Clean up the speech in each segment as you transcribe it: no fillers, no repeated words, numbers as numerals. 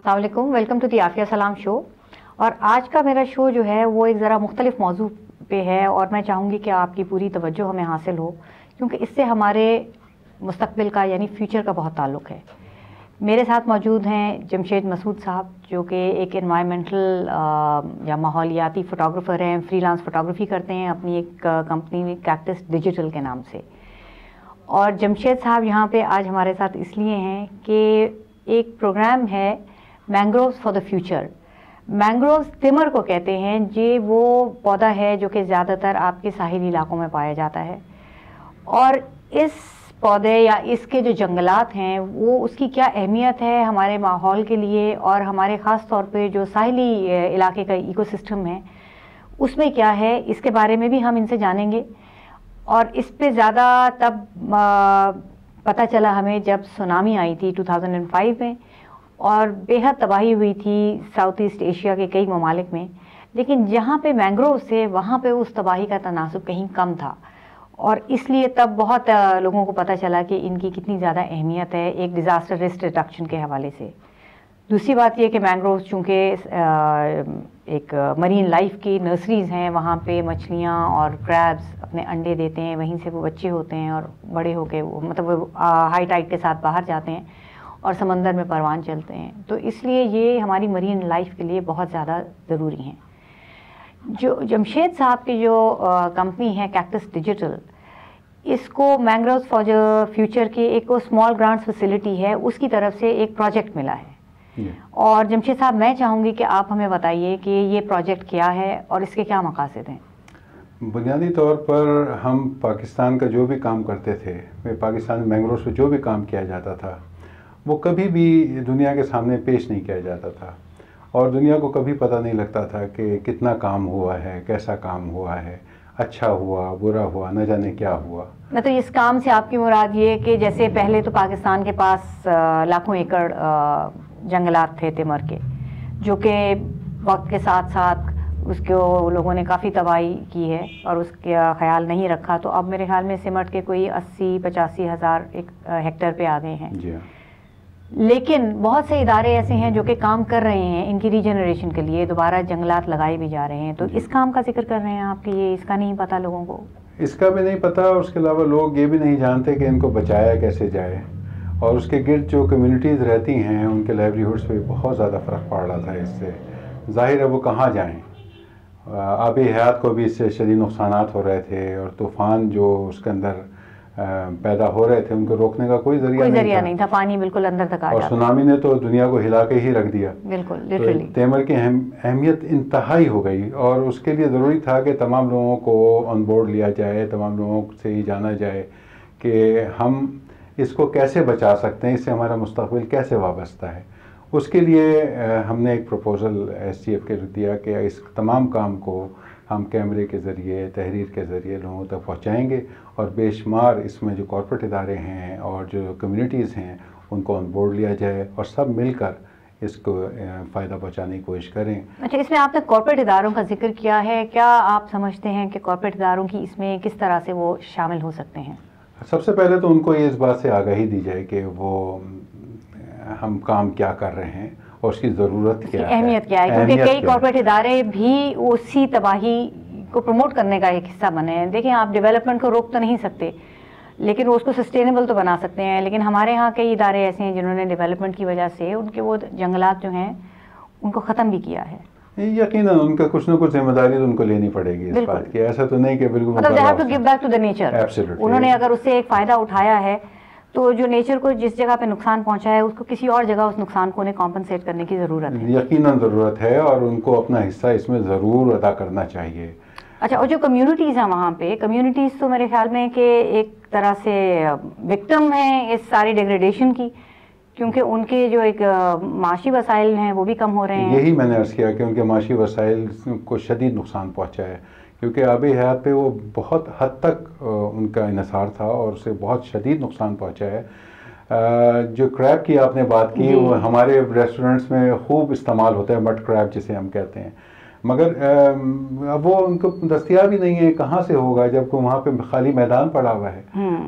السلام علیکم، welcome to the Aafia سلام شو. اور آج کا میرا شو جو ہے وہ ایک ذرا مختلف موضوع پہ ہے اور میں چاہوں گی کہ آپ کی پوری توجہ ہمیں حاصل ہو کیونکہ اس سے ہمارے مستقبل کا یعنی فیوچر کا بہت تعلق ہے. میرے ساتھ موجود ہیں جمشید مسعود صاحب جو کہ ایک انوائرمنٹل یا ماحولیاتی فوٹوگرافر ہیں، فری لانس فوٹوگرافی کرتے ہیں اپنی ایک کمپنی کیکٹس ڈیجیٹل کے نام سے. اور جمشید صاحب یہاں پہ آج ہمارے ساتھ اس لیے ہیں کہ ایک پروگرام ہے mangroves for the future. Mangroves تمر کو کہتے ہیں، یہ وہ پودا ہے جو کہ زیادہ تر آپ کے ساحلی علاقوں میں پایا جاتا ہے. اور اس پودے یا اس کے جو جنگلات ہیں وہ اس کی کیا اہمیت ہے ہمارے ماحول کے لیے اور ہمارے خاص طور پہ جو ساحلی علاقے کا ایکو سسٹم ہے اس میں کیا ہے، اس کے بارے میں بھی ہم ان سے جانیں گے. اور اس پہ زیادہ تب پتہ چلا ہمیں جب سونامی آئی تھی 2005 میں اور بے حد تباہی ہوئی تھی ساؤتھ ایسٹ ایشیا کے کئی ممالک میں. لیکن جہاں پہ مینگرووز تھے وہاں پہ اس تباہی کا تناسب کہیں کم تھا اور اس لیے تب بہت لوگوں کو پتہ چلا کہ ان کی کتنی زیادہ اہمیت ہے ایک ڈیزاسٹر رسک ریڈکشن کے حوالے سے. دوسری بات یہ کہ مینگرووز چونکہ ایک مرین لائف کی نرسریز ہیں، وہاں پہ مچھلیاں اور کریبز اپنے انڈے دیتے ہیں، وہیں سے وہ بچے ہوتے ہیں اور بڑے ہو کے وہ ہائی ٹائڈ کے ساتھ باہر جاتے ہیں اور سمندر میں پروان چلتے ہیں. تو اس لیے یہ ہماری مرین لائف کے لیے بہت زیادہ ضروری ہیں. جو جمشید صاحب کی جو کمپنی ہے کیکٹس ڈیجیٹل، اس کو مینگرووز فار دا فیوچر کی ایک اسمال گرانٹس فیسلٹی ہے، اس کی طرف سے ایک پروجیکٹ ملا ہے. اور جمشید صاحب میں چاہوں گی کہ آپ ہمیں بتائیے کہ یہ پروجیکٹ کیا ہے اور اس کے کیا مقاصد ہیں. بنیادی طور پر ہم پاکستان کا جو بھی کام کرتے تھے، پاکستان مینگرووز پہ جو بھی کام کیا جاتا تھا وہ کبھی بھی دنیا کے سامنے پیش نہیں کیا جاتا تھا اور دنیا کو کبھی پتہ نہیں لگتا تھا کہ کتنا کام ہوا ہے، کیسا کام ہوا ہے، اچھا ہوا، برا ہوا، نہ جانے کیا ہوا. تو اس کام سے آپ کی مراد یہ کہ جیسے پہلے تو پاکستان کے پاس لاکھوں ایکڑ جنگلات تھے تمر کے، جو کہ وقت کے ساتھ ساتھ اس کو لوگوں نے کافی تباہی کی ہے اور اس کا خیال نہیں رکھا. تو اب میرے خیال میں سمٹ کے کوئی 80-85 ہزار ہیکٹر پہ آ گئے ہیں. جی ہاں. لیکن بہت سے ادارے ایسے ہیں جو کہ کام کر رہے ہیں ان کی ریجنریشن کے لیے، دوبارہ جنگلات لگائے بھی جا رہے ہیں. تو اس کام کا ذکر کر رہے ہیں آپ کہ یہ اس کا نہیں پتہ لوگوں کو؟ اس کا بھی نہیں پتہ اور اس کے علاوہ لوگ یہ بھی نہیں جانتے کہ ان کو بچایا کیسے جائے. اور اس کے گرد جو کمیونٹیز رہتی ہیں ان کے لائیولیہوڈس پہ بہت زیادہ فرق پڑ رہا تھا. اس سے ظاہر ہے وہ کہاں جائیں. آبی حیات کو بھی اس سے شدید نقصانات ہو رہے تھے اور طوفان جو اس کے اندر پیدا ہو رہے تھے ان کو روکنے کا کوئی ذریعہ نہیں تھا. پانی بالکل اندر تک آ اور جاتا. سونامی نے تو دنیا کو ہلا کے ہی رکھ دیا. بالکل لٹرلی تیمر کی اہمیت انتہائی ہو گئی اور اس کے لیے ضروری تھا کہ تمام لوگوں کو آن بورڈ لیا جائے، تمام لوگوں سے یہ جانا جائے کہ ہم اس کو کیسے بچا سکتے ہیں، اس سے ہمارا مستقبل کیسے وابستہ ہے. اس کے لیے ہم نے ایک پروپوزل ایس ٹی ایف کے دیا کہ اس تمام کام کو ہم کیمرے کے ذریعے، تحریر کے ذریعے لوگوں تک پہنچائیں گے اور بے شمار اس میں جو کارپوریٹ ادارے ہیں اور جو کمیونٹیز ہیں ان کو آن بورڈ لیا جائے اور سب مل کر اس کو فائدہ پہنچانے کی کوشش کریں. اچھا، اس میں آپ نے کارپوریٹ اداروں کا ذکر کیا ہے، کیا آپ سمجھتے ہیں کہ کارپوریٹ اداروں کی اس میں کس طرح سے وہ شامل ہو سکتے ہیں؟ سب سے پہلے تو ان کو اس بات سے آگاہی دی جائے کہ وہ ہم کام کیا کر رہے ہیں اور اس کی ضرورت کیا ہے، اہمیت کیا ہے. کیونکہ کئی کارپوریٹ ادارے بھی اسی تباہی کو پروموٹ کرنے کا ایک حصہ بنے ہیں. دیکھیں، آپ ڈیولپمنٹ کو روک تو نہیں سکتے لیکن وہ اس کو سسٹینیبل تو بنا سکتے ہیں. لیکن ہمارے ہاں کئی ادارے ایسے ہیں جنہوں نے ڈیولپمنٹ کی وجہ سے ان کے وہ جنگلات جو ہیں ان کو ختم بھی کیا ہے. یقیناً ان کا کچھ نہ کچھ ذمہ داری تو ان کو لینی پڑے گی اس بات کی. ایسا تو نہیں کہ بالکل مطلب they have to give back to the nature. انہوں نے اگر اس سے ایک فائدہ اٹھایا ہے تو جو نیچر کو جس جگہ پہ نقصان پہنچا ہے اس کو کسی اور جگہ اس نقصان کو انہیں کمپنسیٹ کرنے کی ضرورت ہے. یقیناً ضرورت ہے اور ان کو اپنا حصہ اس میں ضرور ادا کرنا چاہیے. اچھا، اور جو کمیونٹیز ہیں وہاں پہ، کمیونٹیز تو میرے خیال میں کہ ایک طرح سے وکٹم ہیں اس ساری ڈیگریڈیشن کی، کیونکہ ان کے جو ایک معاشی وسائل ہیں وہ بھی کم ہو رہے ہیں. یہی میں نے عرض کیا کہ ان کے معاشی وسائل کو شدید نقصان پہنچا ہے کیونکہ آبی حیات پہ وہ بہت حد تک ان کا انحصار تھا اور اسے بہت شدید نقصان پہنچا ہے. جو کریب کی آپ نے بات کی وہ ہمارے ریسٹورنٹس میں خوب استعمال ہوتا ہے، مڈ کریب جسے ہم کہتے ہیں، مگر اب وہ ان کو دستیاب ہی نہیں ہے. کہاں سے ہوگا جب کہ وہاں پہ خالی میدان پڑا ہوا ہے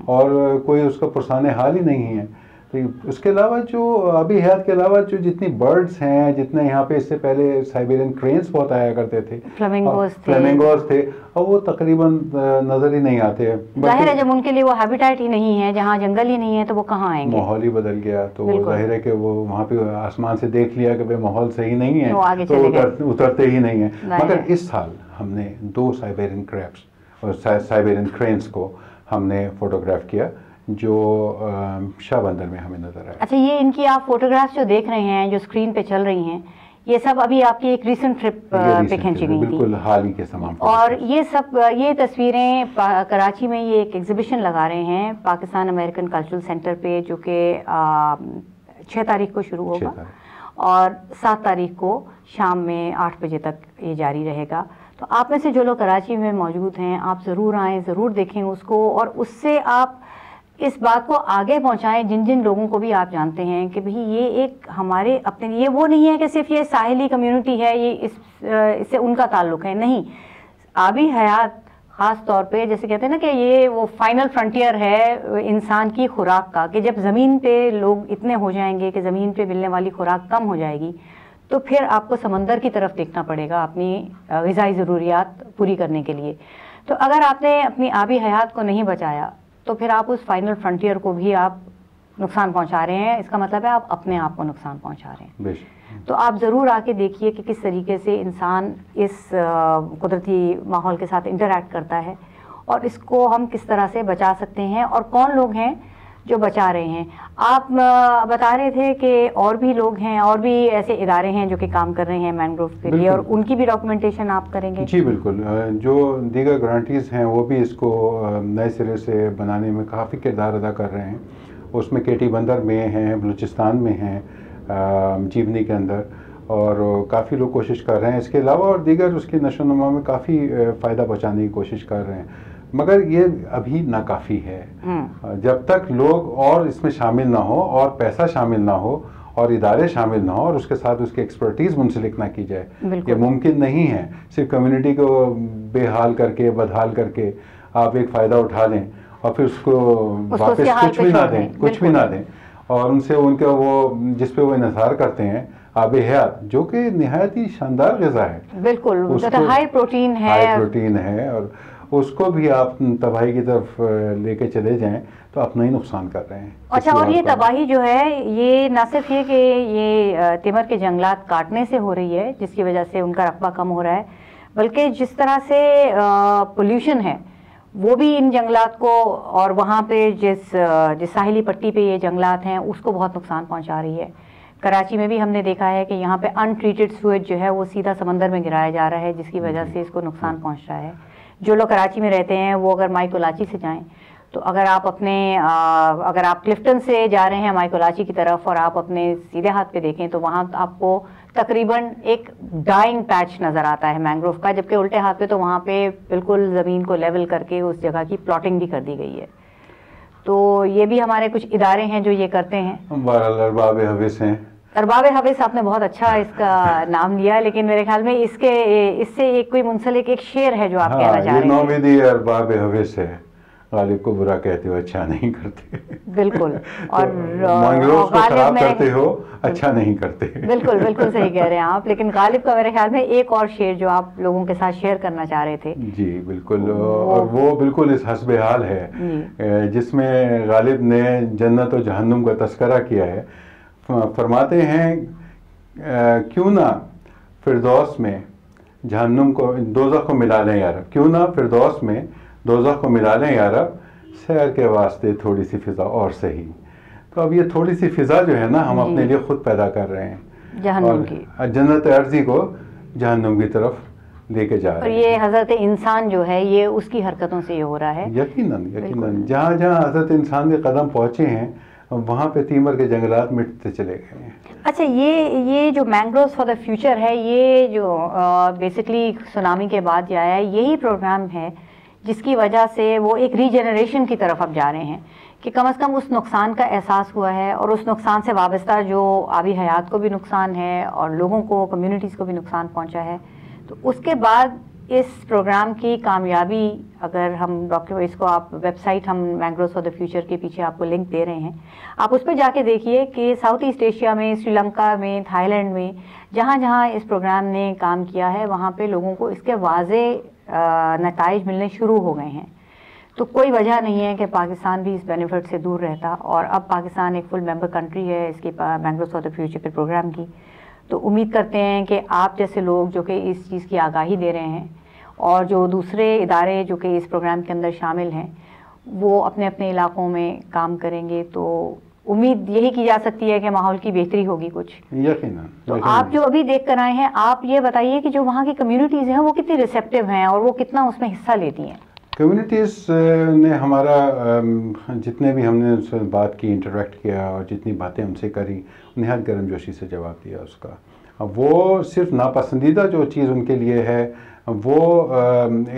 اور کوئی اس کا پرسان حال ہی نہیں ہے. اس کے علاوہ جو آبی حیات کے علاوہ جو جتنی برڈز ہیں، جتنے یہاں پہ اس سے پہلے سائبیرین کرینس بہت آیا کرتے تھے، فلیمنگوز تھے، اور وہ تقریباً نظر ہی نہیں آتے. ظاہر ہے جب ان کے لیے وہ ہیبیٹیٹ ہی نہیں ہے، جہاں جنگل ہی نہیں ہے تو وہ کہاں آئیں گے؟ ماحول ہی بدل گیا، تو ظاہر ہے کہ وہ وہاں پہ آسمان سے دیکھ لیا کہ ماحول صحیح نہیں ہے تو اترتے ہی نہیں ہیں. مگر اس سال ہم نے 2 سائبیرین کریبس اور سائبیرین کرینس کو ہم نے فوٹوگراف کیا جو شاہ بندر میں ہمیں نظر آیا. اچھا، یہ ان کی آپ فوٹوگرافس جو دیکھ رہے ہیں جو اسکرین پہ چل رہی ہیں، یہ سب ابھی آپ کی ایک ریسنٹ ٹرپ پہ کھینچی گئی تھی؟ بالکل حال ہی کے تمام. اور یہ تصویریں کراچی میں یہ ایک ایگزیبیشن لگا رہے ہیں پاکستان امریکن کلچرل سینٹر پہ، جو کہ 6 تاریخ کو شروع ہوگا اور 7 تاریخ کو شام میں 8 بجے تک یہ جاری رہے گا. تو آپ میں سے جو لوگ کراچی میں موجود ہیں، آپ ضرور آئیں، ضرور دیکھیں اس کو، اور اس سے آپ اس بات کو آگے پہنچائیں جن لوگوں کو بھی آپ جانتے ہیں کہ بھئی یہ ایک ہمارے اپنے، یہ وہ نہیں ہے کہ صرف یہ ساحلی کمیونٹی ہے، یہ اس سے ان کا تعلق ہے. نہیں، آبی حیات خاص طور پہ جیسے کہتے ہیں نا کہ یہ وہ فائنل فرنٹیئر ہے انسان کی خوراک کا، کہ جب زمین پہ لوگ اتنے ہو جائیں گے کہ زمین پہ ملنے والی خوراک کم ہو جائے گی، تو پھر آپ کو سمندر کی طرف دیکھنا پڑے گا اپنی غذائی ضروریات پوری کرنے کے لیے. تو اگر آپ نے اپنی آبی حیات کو نہیں بچایا تو پھر آپ اس فائنل فرنٹیئر کو بھی آپ نقصان پہنچا رہے ہیں. اس کا مطلب ہے آپ اپنے آپ کو نقصان پہنچا رہے ہیں. تو آپ ضرور آ کے دیکھیے کہ کس طریقے سے انسان اس قدرتی ماحول کے ساتھ انٹریکٹ کرتا ہے اور اس کو ہم کس طرح سے بچا سکتے ہیں اور کون لوگ ہیں جو بچا رہے ہیں. آپ بتا رہے تھے کہ اور بھی لوگ ہیں، اور بھی ایسے ادارے ہیں جو کہ کام کر رہے ہیں مینگروو کے لیے، اور ان کی بھی ڈاکومنٹیشن آپ کریں گے؟ جی بالکل. جو دیگر گرانٹیز ہیں وہ بھی اس کو نئے سرے سے بنانے میں کافی کردار ادا کر رہے ہیں. اس میں کیٹی بندر میں ہیں، بلوچستان میں ہیں، جیونی کے اندر، اور کافی لوگ کوشش کر رہے ہیں. اس کے علاوہ اور دیگر اس کی نشو و نما میں کافی فائدہ پہنچانے کی کوشش کر رہے ہیں. مگر یہ ابھی ناکافی ہے. جب تک لوگ اور اس میں شامل نہ ہو، اور پیسہ شامل نہ ہو، اور ادارے شامل نہ ہو، اور اس کے ساتھ اس کی ایکسپرٹیز منسلک نہ کی جائے، یہ ممکن نہیں ہے. صرف کمیونٹی کو بے حال کر کے، بدحال کر کے آپ ایک فائدہ اٹھا لیں اور پھر اس کو واپس کچھ بھی نہ دیں اور ان سے ان کا وہ جس پہ وہ انحصار کرتے ہیں آب حیات، جو کہ نہایت ہی شاندار غذا ہے، بالکل ہائی پروٹین ہے، اور اس کو بھی آپ تباہی کی طرف لے کے چلے جائیں تو اپنا ہی نقصان کر رہے ہیں. اچھا، اور یہ تباہی جو ہے یہ نہ صرف یہ کہ یہ تیمر کے جنگلات کاٹنے سے ہو رہی ہے جس کی وجہ سے ان کا رقبہ کم ہو رہا ہے، بلکہ جس طرح سے پولیوشن ہے وہ بھی ان جنگلات کو، اور وہاں پہ جس ساحلی پٹی پہ یہ جنگلات ہیں اس کو بہت نقصان پہنچا رہی ہے. کراچی میں بھی ہم نے دیکھا ہے کہ یہاں پہ ان ٹریٹڈ سویج جو ہے وہ سیدھا سمندر میں گرایا جا رہا ہے، جس کی وجہ سے اس کو نقصان پہنچ رہا ہے. جو لوگ کراچی میں رہتے ہیں وہ اگر مائیکولاچی سے جائیں تو اگر آپ کلفٹن سے جا رہے ہیں مائیکولاچی کی طرف اور آپ اپنے سیدھے ہاتھ پہ دیکھیں تو وہاں آپ کو تقریباً ایک ڈائنگ پیچ نظر آتا ہے مینگروو کا، جبکہ الٹے ہاتھ پہ تو وہاں پہ بالکل زمین کو لیول کر کے اس جگہ کی پلاٹنگ بھی کر دی گئی ہے. تو یہ بھی ہمارے کچھ ادارے ہیں جو یہ کرتے ہیں. ارباب حوث ہیں. ارباب حوث آپ نے بہت اچھا اس کا نام لیا، لیکن میرے خیال میں اس سے ایک کوئی منسلک ایک شعر ہے جو آپ کہنا چاہ رہے ہیں. یہ نومیدی ارباب حوث ہے، غالب کو برا کہتے ہو اچھا نہیں کرتے. بالکل. اور مینگروو کو خراب کرتے ہو اچھا نہیں کرتے. بالکل صحیح کہہ رہے ہیں آپ. لیکن غالب کا میرے خیال میں ایک اور شعر جو آپ لوگوں کے ساتھ شیئر کرنا چاہ رہے تھے. جی بالکل، اور وہ بالکل اس حسب حال ہے جس میں غالب نے جنت و جہنم کا تذکرہ کیا ہے. فرماتے ہیں کیوں نہ فردوس میں جہنم کو دوزخ کو ملا لیں یا رب، کیوں نہ فردوس میں دوزخ کو ملا لیں یا رب، سیر کے واسطے تھوڑی سی فضا اور صحیح. تو اب یہ تھوڑی سی فضا جو ہے نا ہم اپنے لیے خود پیدا کر رہے ہیں جہنم کی، جنت عرضی کو جہنم کی طرف لے کے جا رہے ہیں. اور یہ حضرت انسان جو ہے یہ اس کی حرکتوں سے یہ ہو رہا ہے. یقیناً جہاں جہاں حضرت انسان کے قدم پہنچے ہیں وہاں پہ تیمر کے جنگلات مٹتے چلے گئے ہیں. اچھا، یہ جو مینگرووز فار دا فیوچر ہے، یہ جو بیسکلی سونامی کے بعد جو آیا ہے، یہی پروگرام ہے جس کی وجہ سے وہ ایک ری جنریشن کی طرف اب جا رہے ہیں کہ کم از کم اس نقصان کا احساس ہوا ہے، اور اس نقصان سے وابستہ جو آبی حیات کو بھی نقصان ہے اور لوگوں کو، کمیونٹیز کو بھی نقصان پہنچا ہے. تو اس کے بعد اس پروگرام کی کامیابی اگر ہم ڈاکٹر اس کو آپ ویب سائٹ ہم مینگروز فار دا فیوچر کے پیچھے آپ کو لنک دے رہے ہیں, آپ اس پہ جا کے دیکھیے کہ ساؤتھ ایسٹ ایشیا میں, سری لنکا میں, تھائی لینڈ میں, جہاں جہاں اس پروگرام نے کام کیا ہے وہاں پہ لوگوں کو اس کے واضح نتائج ملنے شروع ہو گئے ہیں. تو کوئی وجہ نہیں ہے کہ پاکستان بھی اس بینیفٹ سے دور رہتا, اور اب پاکستان ایک فل ممبر کنٹری ہے اس کی مینگروز فار دا فیوچر کے پروگرام کی. تو امید کرتے ہیں کہ آپ جیسے لوگ جو کہ اس چیز کی آگاہی دے رہے ہیں اور جو دوسرے ادارے جو کہ اس پروگرام کے اندر شامل ہیں وہ اپنے اپنے علاقوں میں کام کریں گے, تو امید یہی کی جا سکتی ہے کہ ماحول کی بہتری ہوگی کچھ. یقیناً. تو آپ جو ابھی دیکھ کر آئے ہیں, آپ یہ بتائیے کہ جو وہاں کی کمیونٹیز ہیں وہ کتنی ریسیپٹیو ہیں اور وہ کتنا اس میں حصہ لیتی ہیں؟ کمیونٹیز نے ہمارا جتنے بھی ہم نے ان سے بات کی, انٹریکٹ کیا اور جتنی باتیں ان سے کری, نہایت گرم جوشی سے جواب دیا اس کا. وہ صرف ناپسندیدہ جو چیز ان کے لیے ہے وہ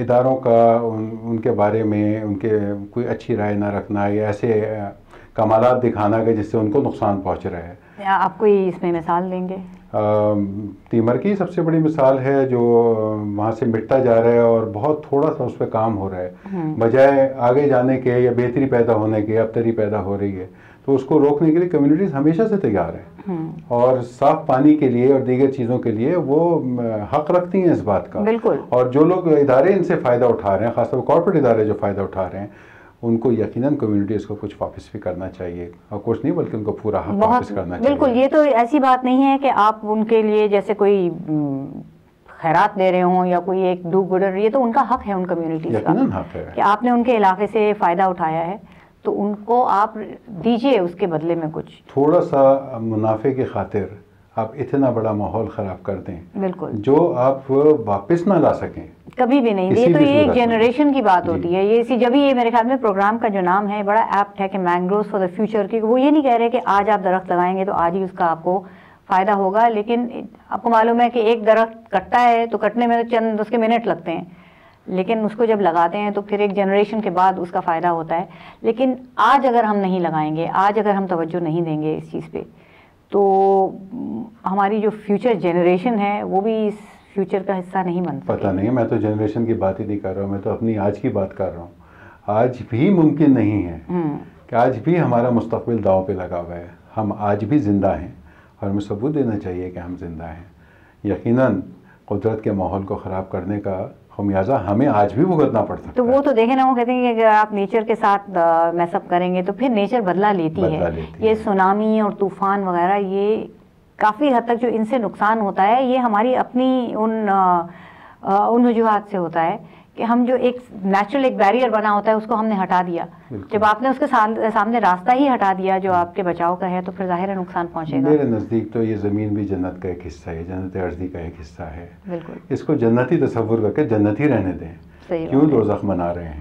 اداروں کا ان کے بارے میں ان کے کوئی اچھی رائے نہ رکھنا یا ایسے کمالات دکھانا کہ جس سے ان کو نقصان پہنچ رہا ہے. آپ کوئی اس میں مثال دیں گے؟ تیمر کی سب سے بڑی مثال ہے جو وہاں سے مٹتا جا رہا ہے اور بہت تھوڑا سا اس پہ کام ہو رہا ہے, بجائے آگے جانے کے یا بہتری پیدا ہونے کے ابتری پیدا ہو رہی ہے. تو اس کو روکنے کے لیے کمیونٹیز ہمیشہ سے تیار ہیں اور صاف پانی کے لیے اور دیگر چیزوں کے لیے وہ حق رکھتی ہیں اس بات کا. بالکل. اور جو لوگ ادارے ان سے فائدہ اٹھا رہے ہیں, خاص طور پر کارپوریٹ ادارے جو فائدہ اٹھا رہے ہیں, ان کو یقیناً کمیونٹیز کو کچھ واپس بھی کرنا چاہیے, اور کچھ نہیں بلکہ ان کو پورا حق واپس کرنا چاہیے. بالکل. یہ تو ایسی بات نہیں ہے کہ آپ ان کے لیے جیسے کوئی خیرات دے رہے ہوں یا کوئی ایک ڈو گڈر, یہ تو ان کا حق ہے, ان کمیونٹیز کا یقیناً حق ہے کہ آپ نے ان کے علاقے سے فائدہ اٹھایا ہے تو ان کو آپ دیجئے اس کے بدلے میں کچھ. تھوڑا سا منافع کی خاطر آپ اتنا بڑا ماحول خراب کر دیں بالکل جو آپ واپس نہ لا سکیں کبھی بھی نہیں. یہ تو یہ ایک جنریشن کی بات ہوتی ہے. یہ جبھی یہ میرے خیال میں پروگرام کا جو نام ہے بڑا ایپٹ ہے کہ مینگروز فار دا فیوچر, کی وہ یہ نہیں کہہ رہے کہ آج آپ درخت لگائیں گے تو آج ہی اس کا آپ کو فائدہ ہوگا, لیکن آپ کو معلوم ہے کہ ایک درخت کٹتا ہے تو کٹنے میں چند اس کے منٹ لگتے ہیں, لیکن اس کو جب لگاتے ہیں تو پھر ایک جنریشن کے بعد اس کا فائدہ ہوتا ہے. لیکن آج اگر ہم نہیں لگائیں گے, آج اگر ہم توجہ نہیں دیں گے اس چیز پہ, تو ہماری جو فیوچر جنریشن ہے وہ بھی اس فیوچر کا حصہ نہیں بن سکتی. پتہ نہیں, میں تو جنریشن کی بات ہی نہیں کر رہا ہوں, میں تو اپنی آج کی بات کر رہا ہوں. آج بھی ممکن نہیں ہے کہ آج بھی ہمارا مستقبل داؤں پہ لگا ہوا ہے. ہم آج بھی زندہ ہیں اور ہمیں ثبوت دینا چاہیے کہ ہم زندہ ہیں. یقیناً قدرت کے ماحول کو خراب کرنے کا خمیازہ ہمیں آج بھی بھگتنا پڑ سکتا ہے. تو وہ تو دیکھیں نا, وہ کہتے ہیں کہ اگر آپ نیچر کے ساتھ میس اپ کریں گے تو پھر نیچر بدلہ لیتی ہے. یہ سونامی اور طوفان وغیرہ یہ کافی حد تک جو ان سے نقصان ہوتا ہے یہ ہماری اپنی ان وجوہات سے ہوتا ہے کہ ہم جو ایک نیچرل ایک بیریئر بنا ہوتا ہے اس کو ہم نے ہٹا دیا. جب آپ نے اس کے سامنے راستہ ہی ہٹا دیا جو آپ کے بچاؤ کا ہے تو پھر ظاہر ہے نقصان پہنچے گا. میرے نزدیک تو یہ زمین بھی جنت کا ایک حصہ ہے, جنت ارضی کا ایک حصہ ہے. بالکل. اس کو جنتی تصور کر کے جنتی رہنے دیں. کیوں دوزخ منا رہے ہیں؟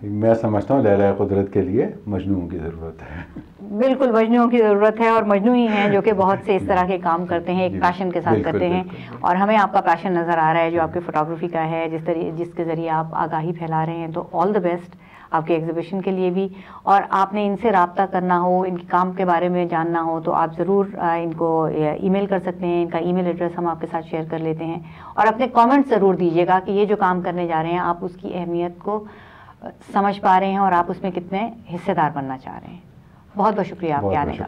میں سمجھتا ہوں لیلہ قدرت کے لیے مجنوں کی ضرورت ہے. بالکل مجنوں کی ضرورت ہے, اور مجنوں ہی ہیں جو کہ بہت سے اس طرح کے کام کرتے ہیں, ایک پیشن کے ساتھ کرتے ہیں. اور ہمیں آپ کا پیشن نظر آ رہا ہے جو آپ کی فوٹوگرافی کا ہے, جس کے ذریعے آپ آگاہی پھیلا رہے ہیں. تو آل دا بیسٹ آپ کے ایگزیبیشن کے لیے بھی. اور آپ نے ان سے رابطہ کرنا ہو, ان کے کام کے بارے میں جاننا ہو تو آپ ضرور ان کو ای میل کر سکتے ہیں. ان کا ای میل ایڈریس ہم آپ کے ساتھ شیئر کر لیتے ہیں, اور اپنے کامنٹ ضرور دیجیے گا کہ یہ جو کام کرنے جا رہے ہیں آپ اس کی اہمیت کو سمجھ پا رہے ہیں اور آپ اس میں کتنے حصے دار بننا چاہ رہے ہیں. بہت بہت شکریہ آپ کے آنے کا.